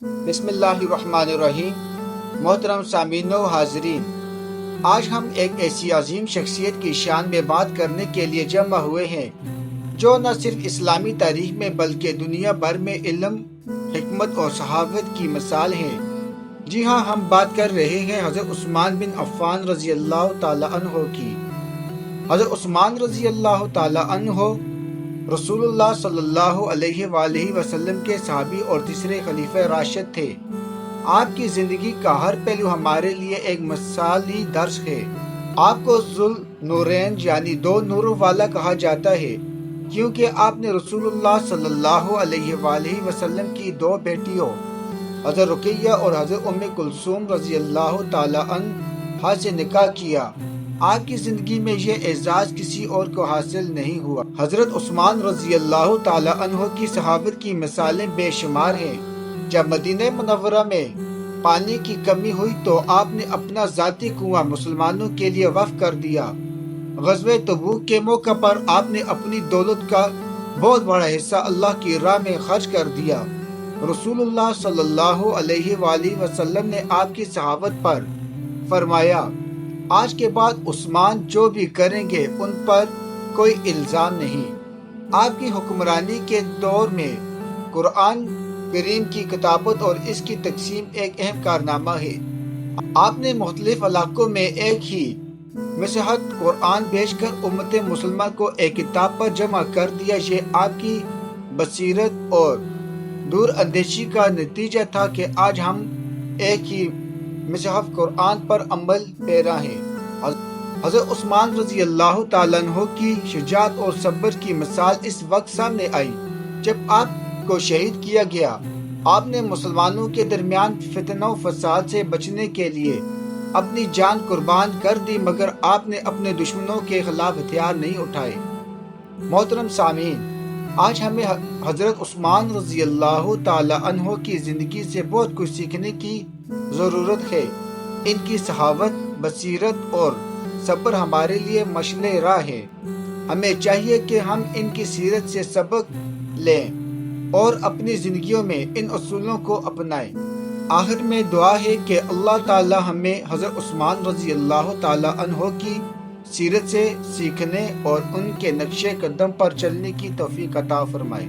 بسم اللہ الرحمن الرحیم۔ محترم سامعین و حاضرین، آج ہم ایک ایسی عظیم شخصیت کی شان میں بات کرنے کے لیے جمع ہوئے ہیں جو نہ صرف اسلامی تاریخ میں بلکہ دنیا بھر میں علم، حکمت اور صحابت کی مثال ہے۔ جی ہاں، ہم بات کر رہے ہیں حضرت عثمان بن عفان رضی اللہ تعالی عنہ کی۔ حضرت عثمان رضی اللہ تعالی عنہ رسول اللہ صلی اللہ علیہ وآلہ وسلم کے صحابی اور تیسرے خلیفہ راشد تھے۔ آپ کی زندگی کا ہر پہلو ہمارے لیے ایک مثالی درس ہے۔ آپ کو ذو النورین یعنی دو نوروں والا کہا جاتا ہے کیونکہ آپ نے رسول اللہ صلی اللہ علیہ وآلہ وسلم کی دو بیٹیوں حضرت رقیہ اور حضرت ام کلثوم رضی اللہ تعالی عنہا سے نکاح کیا۔ آپ کی زندگی میں یہ اعزاز کسی اور کو حاصل نہیں ہوا۔ حضرت عثمان رضی اللہ تعالی عنہ کی صحابت کی مثالیں بے شمار ہیں۔ جب مدینہ منورہ میں پانی کی کمی ہوئی تو آپ نے اپنا ذاتی کنواں مسلمانوں کے لیے وقف کر دیا۔ غزوہ تبوک کے موقع پر آپ نے اپنی دولت کا بہت بڑا حصہ اللہ کی راہ میں خرچ کر دیا۔ رسول اللہ صلی اللہ علیہ وآلہ وسلم نے آپ کی صحابت پر فرمایا، آج کے بعد عثمان جو بھی کریں گے ان پر کوئی الزام نہیں۔ آپ کی حکمرانی کے دور میں قرآن کریم کی کتابت اور اس کی تقسیم ایک اہم کارنامہ ہے۔ آپ نے مختلف علاقوں میں ایک ہی مصحف قرآن بھیج کر امت مسلمہ کو ایک کتاب پر جمع کر دیا۔ یہ آپ کی بصیرت اور دور اندیشی کا نتیجہ تھا کہ آج ہم ایک ہی مصحف قرآن پر عمل پیرا ہیں۔ حضرت عثمان رضی اللہ تعالیٰ عنہ کی شجاعت اور صبر کی مثال اس وقت سامنے آئی جب آپ کو شہید کیا گیا۔ آپ نے مسلمانوں کے درمیان فتنہ و فساد سے بچنے کے لیے اپنی جان قربان کر دی، مگر آپ نے اپنے دشمنوں کے خلاف ہتھیار نہیں اٹھائے۔ محترم سامعین، آج ہمیں حضرت عثمان رضی اللہ تعالی عنہ کی زندگی سے بہت کچھ سیکھنے کی ضرورت ہے۔ ان کی صحابت، بصیرت اور صبر ہمارے لیے مشعل راہ ہے۔ ہمیں چاہیے کہ ہم ان کی سیرت سے سبق لیں اور اپنی زندگیوں میں ان اصولوں کو اپنائیں۔ آخر میں دعا ہے کہ اللہ تعالی ہمیں حضرت عثمان رضی اللہ تعالی عنہ کی سیرت سے سیکھنے اور ان کے نقش قدم پر چلنے کی توفیق عطا فرمائے۔